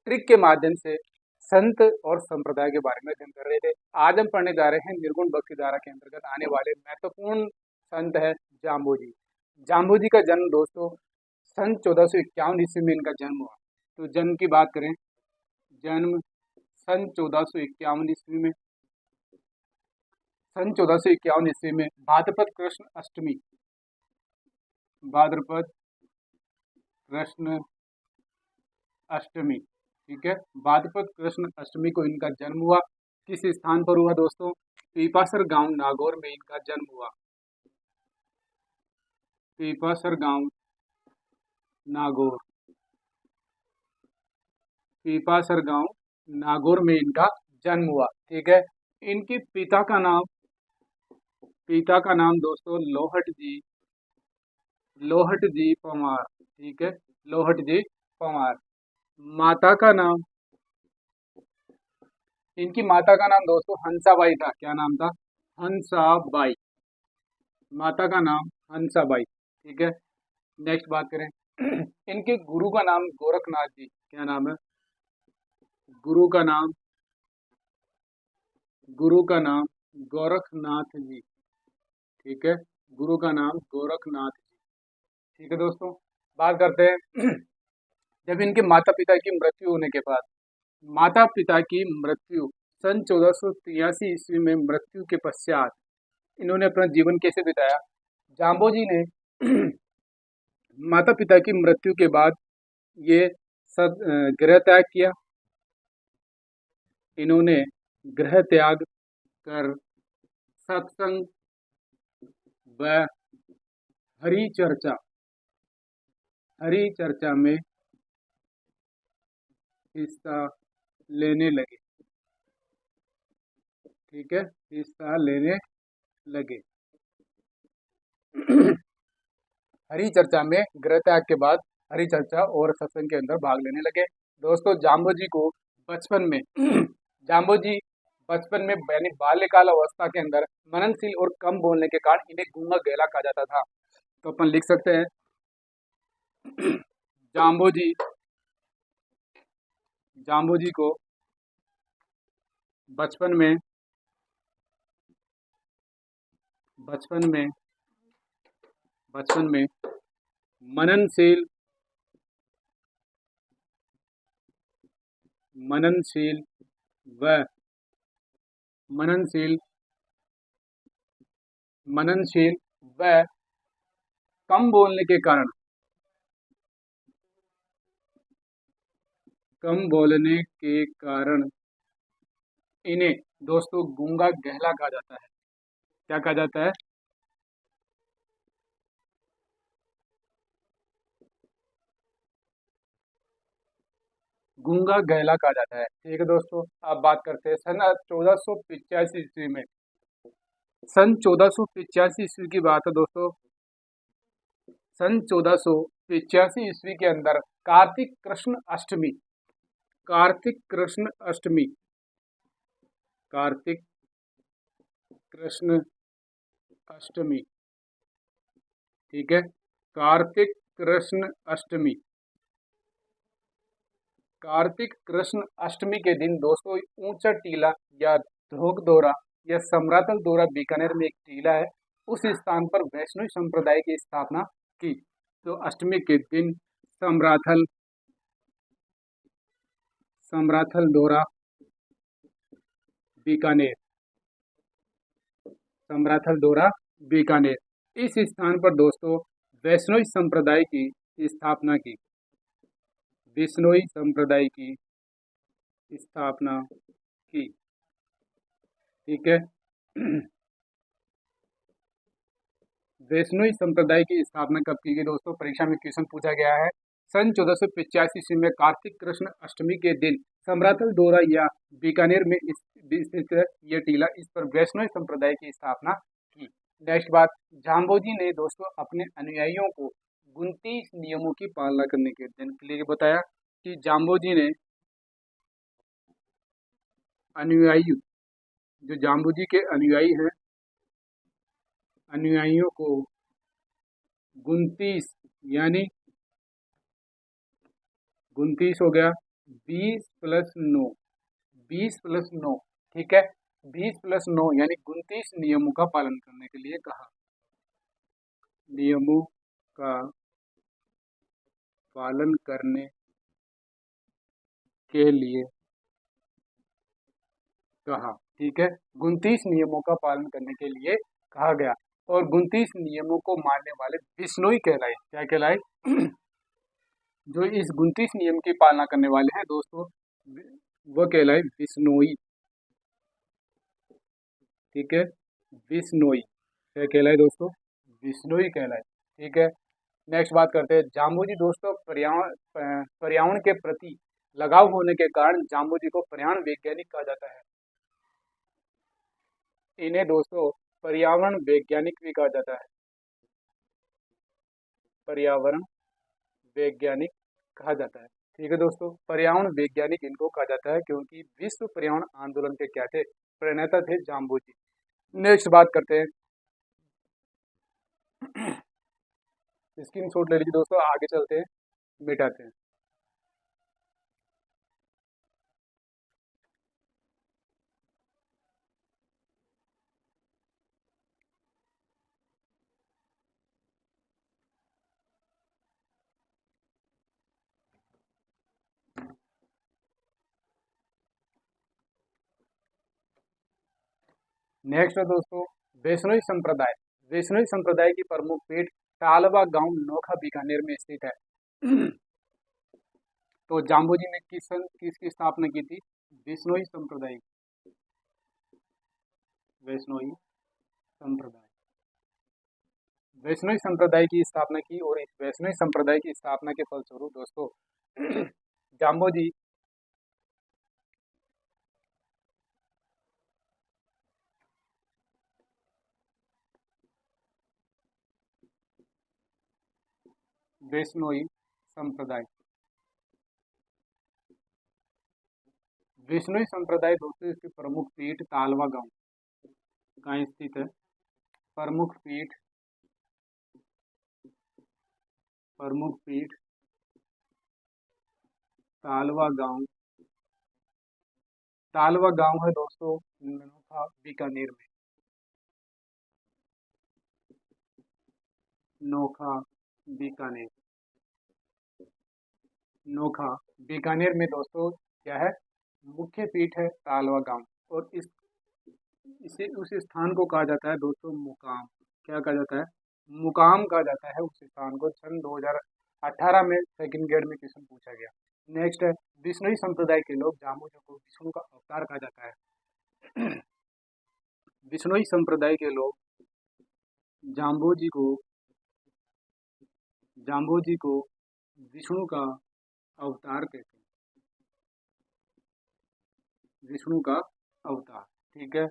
Trick के माध्यम से संत और संप्रदाय के बारे में अध्ययन कर रहे थे। आज हम पढ़ने जा रहे हैं निर्गुण भक्ति धारा के अंतर्गत आने वाले महत्वपूर्ण संत है जाम्बोजी। जाम्बोजी का जन्म दोस्तों सन 1451 ईस्वी में इनका जन्म हुआ। तो जन्म की बात करें, जन्म सन 1451 ईस्वी में, सन 1451 ईस्वी में भाद्रपद कृष्ण अष्टमी, भाद्रपद कृष्ण अष्टमी, ठीक है, भाद्रपद कृष्ण अष्टमी को इनका जन्म हुआ। किस स्थान पर हुआ दोस्तों? पीपासर गांव नागौर में इनका जन्म हुआ। पीपासर गांव नागौर, पीपासर गांव नागौर में इनका जन्म हुआ, ठीक है। इनके पिता का नाम दोस्तों लोहट जी पंवार, ठीक है, लोहट जी पंवार। माता का नाम, इनकी माता का नाम दोस्तों हंसाबाई था। क्या नाम था? हंसाबाई। माता का नाम हंसाबाई, ठीक है। नेक्स्ट बात करें इनके गुरु का नाम गोरखनाथ जी। क्या नाम है? गुरु का नाम गोरखनाथ जी, ठीक है, गुरु का नाम गोरखनाथ जी, ठीक है दोस्तों। बात करते हैं जब इनके माता पिता की मृत्यु होने के बाद, माता पिता की मृत्यु सन 1483 ईस्वी में मृत्यु के पश्चात इन्होंने अपना जीवन कैसे बिताया? जाम्बोजी ने माता पिता की मृत्यु के बाद ये सब गृह त्याग किया। इन्होंने गृह त्याग कर सत्संग व हरि चर्चा में हिस्सा लेने लगे, ठीक है, हिस्सा लेने लगे। हरि चर्चा में गृह त्याग के बाद हरि चर्चा और सत्संग के अंदर भाग लेने लगे। दोस्तों जाम्बोजी को बचपन में जाम्बोजी बचपन में यानी बाल्यकाल अवस्था के अंदर मननशील और कम बोलने के कारण इन्हें गूंगा गहला कहा जाता था। तो अपन लिख सकते हैं जाम्बोजी को बचपन में मननशील व कम बोलने के कारण इन्हें दोस्तों गूंगा गहला कहा जाता है। क्या कहा जाता है? गूंगा गहला कहा जाता है, ठीक है दोस्तों। अब बात करते हैं सन 1485 ईस्वी में। सन 1485 ईस्वी की बात है दोस्तों। सन 1485 ईस्वी के अंदर कार्तिक कृष्ण अष्टमी, कार्तिक कृष्ण अष्टमी, कार्तिक कृष्ण अष्टमी, ठीक है, कार्तिक कृष्ण अष्टमी, कार्तिक कृष्ण अष्टमी के दिन दोस्तों ऊंचा टीला या ध्रोग दोरा या समरातल दोरा बीकानेर में एक टीला है, उस स्थान पर वैष्णव संप्रदाय की स्थापना की। तो अष्टमी के दिन समराथल दोरा बीकानेर, समराथल दोरा बीकानेर, इस स्थान पर दोस्तों वैष्णव संप्रदाय की स्थापना की, बिश्नोई संप्रदाय की स्थापना की, ठीक है। वैष्णोई संप्रदाय की स्थापना कब की गई दोस्तों? परीक्षा में क्वेश्चन पूछा गया है। सन 1485 ईस्वी में कार्तिक कृष्ण अष्टमी के दिन समरातल दोरा या बीकानेर में स्थित यह टीला, इस पर वैष्णव संप्रदाय की स्थापना की। नेक्स्ट बात, जाम्बोजी ने दोस्तों अपने अनुयायियों को 29 नियमों की पालना करने के लिए बताया कि जाम्बोजी ने अनुयायी, जो जाम्बोजी के अनुयायी हैं, अनुयायियों को 29 यानी 29 हो गया, 20+9, 20+9, ठीक है। 20+9 यानी 29 नियमों का पालन करने के लिए कहा। नियमों का पालन करने के लिए कहा, ठीक है। 29 नियमों का पालन करने के लिए कहा गया। और 29 नियमों को मानने वाले बिश्नोई कहलाए। क्या कहलाए? जो इस 29 नियम की पालना करने वाले हैं दोस्तों, वो कहलाए बिश्नोई, ठीक है। बिश्नोई क्या कहलाए दोस्तों? बिश्नोई कहलाए, ठीक है। नेक्स्ट बात करते हैं जाम्बू जी। दोस्तों पर्यावरण के प्रति लगाव होने के कारण जाम्बू जी को पर्यावरण वैज्ञानिक कहा जाता है। इन्हें दोस्तों पर्यावरण वैज्ञानिक भी कहा जाता है। पर्यावरण वैज्ञानिक कहा जाता है, ठीक है दोस्तों। पर्यावरण वैज्ञानिक इनको कहा जाता है क्योंकि विश्व पर्यावरण आंदोलन के क्या थे? प्रणेता थे जाम्बू जी। नेक्स्ट बात करते हैं स्क्रीन शॉट ले लीजिए दोस्तों, आगे चलते हैं, मिटाते हैं। नेक्स्ट है दोस्तों वैष्णवी संप्रदाय। वैष्णवी संप्रदाय की प्रमुख पीठ तालबा गांव नोखा बीकानेर में स्थित है। तो जाम्बू जी ने किसकी स्थापना की थी? वैष्णवी संप्रदाय। वैष्णवी संप्रदाय, वैष्णवी संप्रदाय की स्थापना की। और इस वैष्णवी संप्रदाय की स्थापना के फलस्वरूप दोस्तों जाम्बू जी वैष्णवी संप्रदाय, वैष्णवी संप्रदाय दोस्तों इसकी प्रमुख पीठ तालवा गांव कहाँ स्थित है? प्रमुख पीठ, प्रमुख पीठ तालवा गांव, तालवा गांव है दोस्तों नोखा बीकानेर में। नोखा बीकानेर, नोखा बीकानेर में दोस्तों क्या है? मुख्य पीठ है तालवा गांव। और इसे उस स्थान को कहा जाता है दोस्तों मुकाम। क्या कहा जाता है? मुकाम कहा जाता है उस स्थान को। सन 2018 में सेकंड ग्रेड में क्वेश्चन पूछा गया। नेक्स्ट है विष्णुई संप्रदाय के लोग जाम्बू जी को विष्णु का अवतार कहा जाता है। विष्णुई संप्रदाय के लोग जाम्बू जी को, जाम्बू जी को विष्णु का अवतार कहते हैं। विष्णु का अवतार, ठीक है।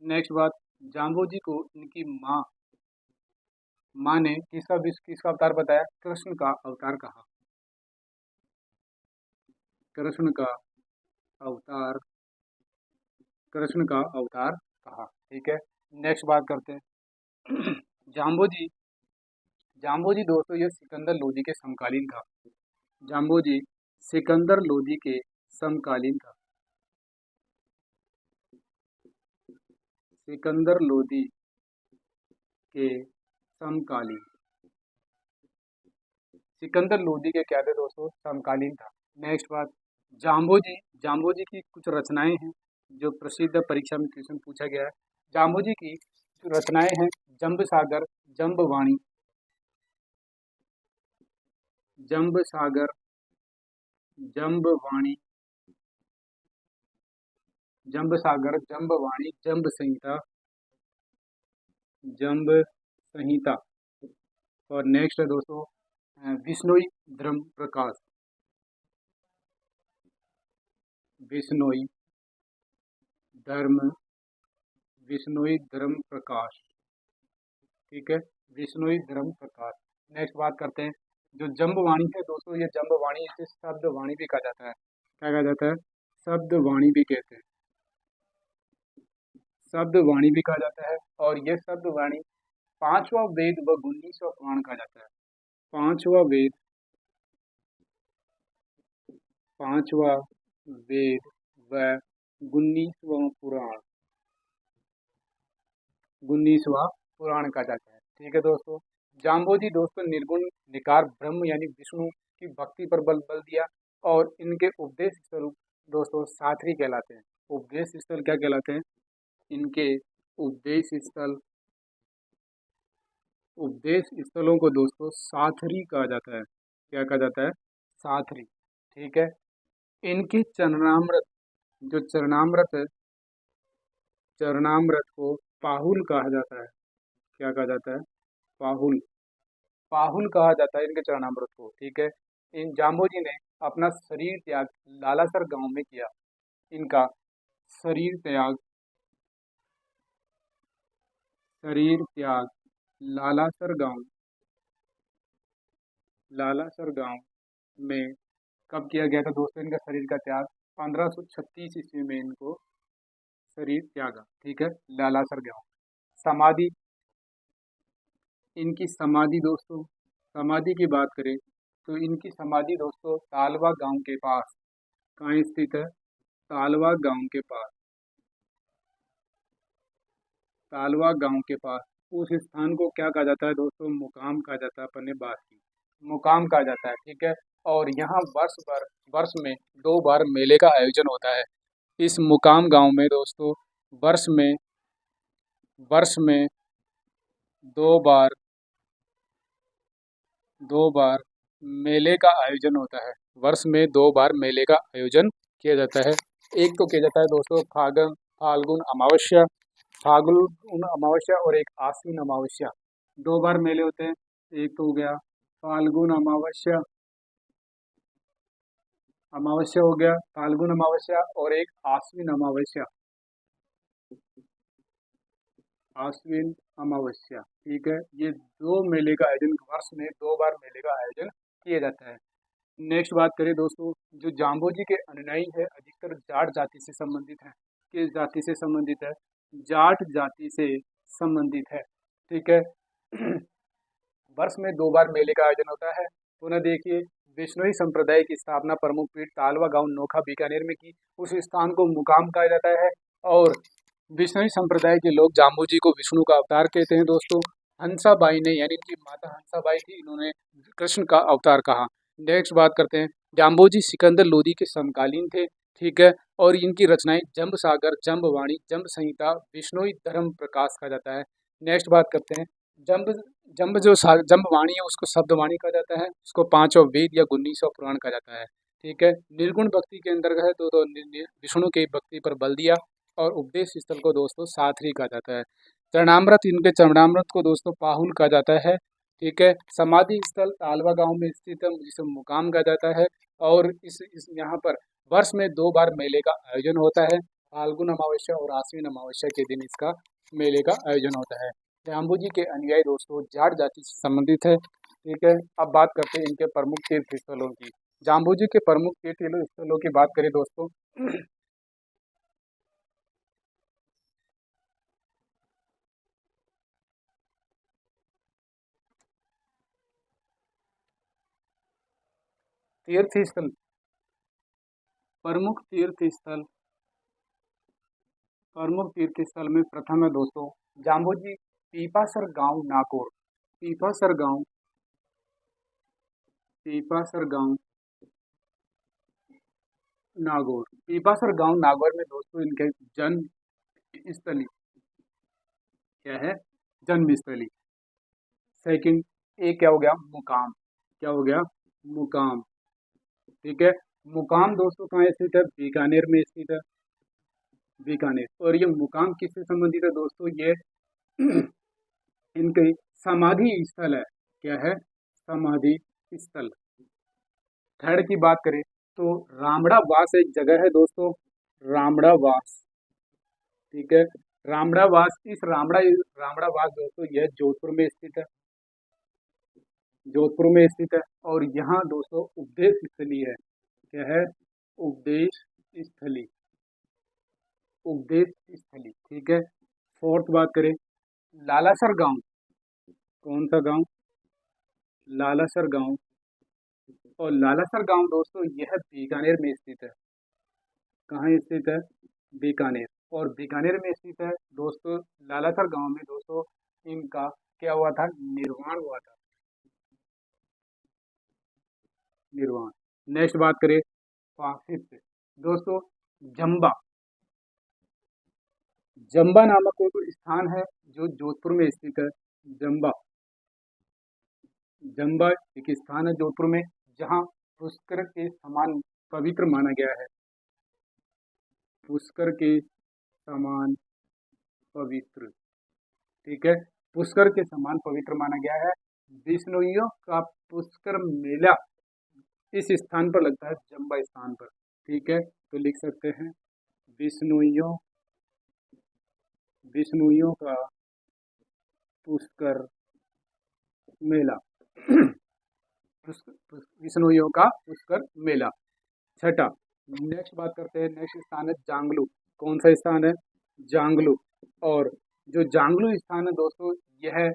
नेक्स्ट बात, जाम्बू जी को इनकी माँ ने किसका अवतार बताया? कृष्ण का अवतार कहा। कृष्ण का अवतार, कृष्ण का अवतार कहा, ठीक है। नेक्स्ट बात करते हैं जाम्बू जी, जाम्बू जी दोस्तों ये सिकंदर लोदी के समकालीन था। जाम्बू जी सिकंदर लोदी के समकालीन था। सिकंदर लोदी के समकालीन, सिकंदर लोदी के क्या थे दोस्तों? समकालीन था। नेक्स्ट बात, जाम्बू जी, जाम्बू जी की कुछ रचनाएं हैं जो प्रसिद्ध परीक्षा में क्वेश्चन पूछा गया है। जाम्बू जी की जो रचनाएं हैं जंब सागर, जंब वाणी, जंब सागर, जंब वाणी, जंब सागर, जंब वाणी, जंब संहिता, जंब संहिता। और नेक्स्ट है दोस्तों विश्नोई धर्म प्रकाश, विश्नोई धर्म, विश्नोई धर्म प्रकाश, ठीक है। विश्नोई धर्म प्रकाश। नेक्स्ट बात करते हैं जो जंबवाणी है दोस्तों, ये जंबवाणी इसे शब्द वाणी भी कहा जाता है। क्या कहा जाता है? शब्द वाणी भी कहते हैं, शब्द वाणी भी कहा जाता है। और ये शब्द वाणी पांचवा वेद व 19वां पुराण कहा जाता है। पांचवा वेद पांचवा वेद व 19वां पुराण, 19वां पुराण कहा जाता है। ठीक है दोस्तों, जाम्बोजी दोस्तों निर्गुण निकार ब्रह्म यानी विष्णु की भक्ति पर बल बल दिया और इनके उपदेश स्थल दोस्तों साथरी कहलाते हैं। उपदेश स्थल क्या कहलाते हैं? इनके उपदेश स्थल, उपदेश स्थलों को दोस्तों साथरी कहा जाता है। क्या कहा जाता है? साथरी। ठीक है, इनके चरणामृत, जो चरणामृत है, चरणामृत को पाहुल कहा जाता है। क्या कहा जाता है? पाहुल, पाहुल कहा जाता है इनके चरणामृत को। ठीक है, इन जाम्बोजी ने अपना शरीर त्याग लालासर गांव में किया। इनका शरीर त्याग, शरीर त्याग लालासर गांव, लालासर गांव में कब किया गया था दोस्तों? इनका शरीर का त्याग 1536 ईस्वी में इनको शरीर त्यागा। ठीक है, लालासर गांव। समाधि, इनकी समाधि दोस्तों, समाधि की बात करें तो इनकी समाधि दोस्तों तालवा गांव के पास कहाँ स्थित है? तालवा गांव के पास, तालवा गांव के पास। उस स्थान को क्या कहा जाता है दोस्तों? मुकाम कहा जाता है, अपने बास की मुकाम कहा जाता है। ठीक है, और यहाँ वर्ष भर, वर्ष में 2 बार मेले का आयोजन होता है। इस मुकाम गांव में दोस्तों वर्ष में, वर्ष में 2 बार, 2 बार मेले का आयोजन होता है। वर्ष में 2 बार मेले का आयोजन किया जाता है। एक तो किया जाता है दोस्तों फाल्गुन अमावस्या, फाल्गुन अमावस्या, और एक आश्विन अमावस्या। 2 बार मेले होते हैं। एक तो हो गया फाल्गुन अमावस्या, अमावस्या हो गया फाल्गुन अमावस्या, और एक आश्विन अमावस्या, आश्विन अमावस्या। ठीक है, ये 2 मेले का आयोजन, वर्ष में 2 बार मेले का आयोजन किया जाता है। नेक्स्ट बात करें दोस्तों, जो जाम्बोजी के अनुयायी है अधिकतर जाट जाति से संबंधित है। किस जाति से संबंधित है? जाट जाति से संबंधित है। ठीक है, वर्ष में 2 बार मेले का आयोजन होता है। पुनः देखिए, विष्णुई संप्रदाय की स्थापना प्रमुख पीठ तालवा गांव नोखा बीकानेर में की। उस स्थान को मुकाम कहा जाता है। और विष्णुई संप्रदाय के लोग जाम्बोजी को विष्णु का अवतार कहते हैं दोस्तों। हंसाबाई ने, यानी इनकी माता हंसाबाई थी, इन्होंने कृष्ण का अवतार कहा। नेक्स्ट बात करते हैं, जाम्बोजी सिकंदर लोदी के समकालीन थे। ठीक है, और इनकी रचनाएं जंब सागर, जंबवाणी, जंब संहिता, विष्णुई धर्म प्रकाश कहा जाता है। नेक्स्ट बात करते हैं, जंब, जंबवाणी है उसको शब्दवाणी कहा जाता है। उसको 5वां वेद या 19वां पुराण कहा जाता है। ठीक है, निर्गुण भक्ति के अंतर्गत है तो विष्णु के भक्ति पर बल दिया। और उपदेश स्थल को दोस्तों साथरी कहा जाता है। चरणामृत, इनके चरणामृत को दोस्तों पाहुल कहा जाता है। ठीक है, समाधि स्थल तालवा गांव में स्थित है, जिसे मुकाम कहा जाता है। और इस यहाँ पर वर्ष में 2 बार मेले का आयोजन होता है। फाल्गुन अमावस्या और आश्विन अमावस्या के दिन इसका मेले का आयोजन होता है। जाम्बोजी के अनुयायी दोस्तों जाट जाति से संबंधित है। ठीक है, अब बात करते हैं इनके प्रमुख तीर्थ स्थलों की। जाम्बोजी के प्रमुख तीर्थ स्थलों की बात करें दोस्तों, तीर्थ स्थल, प्रमुख तीर्थ स्थल, प्रमुख तीर्थ स्थल में प्रथम है दोस्तों जाम्बोजी पीपासर गांव नागौर, पीपासर गांव, पीपासर गांव नागौर, पीपासर गांव नागौर में दोस्तों इनके जन्म स्थली क्या है? जन्म स्थली। सेकंड, एक क्या हो गया? मुकाम, क्या हो गया? मुकाम। ठीक है, मुकाम दोस्तों कहाँ स्थित है? बीकानेर में स्थित है, बीकानेर। और ये मुकाम किससे संबंधित है दोस्तों? ये इनके समाधि स्थल है। क्या है? समाधि स्थल। थर्ड की बात करें तो रामड़ा वास एक जगह है दोस्तों, रामड़ा वास। ठीक है, रामड़ा वास, इस रामड़ा वास दोस्तों यह जोधपुर में स्थित है, जोधपुर में स्थित है। और यहाँ दोस्तों उपदेश स्थली है। क्या है? उपदेश स्थली, उपदेश स्थली। ठीक है, फोर्थ बात करें लालासर गांव, कौन सा गांव? लालासर गांव, और लालासर गांव दोस्तों यह बीकानेर में स्थित है। कहाँ स्थित है? बीकानेर। और बीकानेर में स्थित है दोस्तों लालासर गांव में दोस्तों इनका क्या हुआ था? निर्वाण हुआ था। निर्वाण। नेक्स्ट बात करें पार्थिव दोस्तों, जम्बा। जम्बा नामक एक स्थान है जो जोधपुर में स्थित है। जम्बा। जम्बा एक स्थान है जोधपुर में जहाँ पुष्कर के समान पवित्र माना गया है। पुष्कर के समान पवित्र, ठीक है, पुष्कर के समान पवित्र माना गया है। बिश्नोइयों का पुष्कर मेला इस स्थान पर लगता है, जम्बा स्थान पर। ठीक है, तो लिख सकते हैं बिश्नोइयों बिश्नोइयों का पुष्कर मेला। बिश्नोइयों का पुष्कर मेला। छठा, नेक्स्ट बात करते हैं, नेक्स्ट स्थान है जांगलू। कौन सा स्थान है? जांगलू। और जो जांगलू स्थान है दोस्तों यह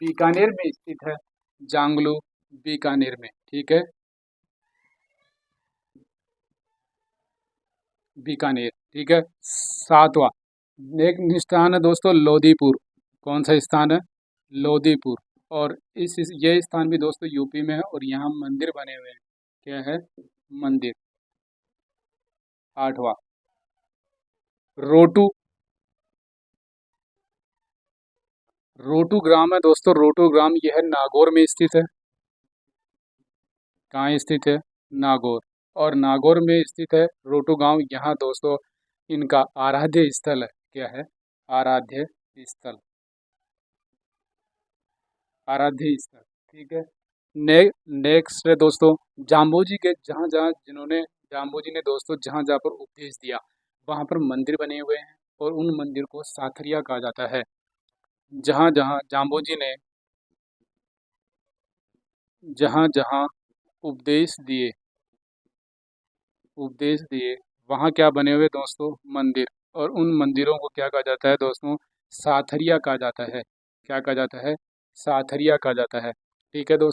बीकानेर में स्थित है। जांगलू बीकानेर में, ठीक है, बीकानेर, ठीक है। सातवां एक स्थान है दोस्तों लोदीपुर। कौन सा स्थान है? लोदीपुर। और ये स्थान भी दोस्तों यूपी में है और यहाँ मंदिर बने हुए हैं। क्या है? मंदिर। आठवां रोटू। रोटू ग्राम है दोस्तों, रोटू ग्राम यह नागौर में स्थित है। कहाँ स्थित है? नागौर। और नागौर में स्थित है रोटू गांव। यहाँ दोस्तों इनका आराध्य स्थल है। क्या है? आराध्य स्थल। आराध्य स्थल, ठीक है। नेक्स्ट है दोस्तों जाम्बू जी के, जहाँ जहाँ जिन्होंने जाम्बू जी ने दोस्तों जहाँ जहाँ पर उपदेश दिया वहाँ पर मंदिर बने हुए हैं और उन मंदिर को साथरिया कहा जाता है। जहाँ जहाँ जाम्बू जी ने जहाँ जहाँ उपदेश दिए वहाँ क्या बने हुए दोस्तों? मंदिर। और उन मंदिरों को क्या कहा जाता है दोस्तों? साथरिया कहा जाता है। क्या कहा जाता है? साथरिया कहा जाता है। ठीक है दोस्तों।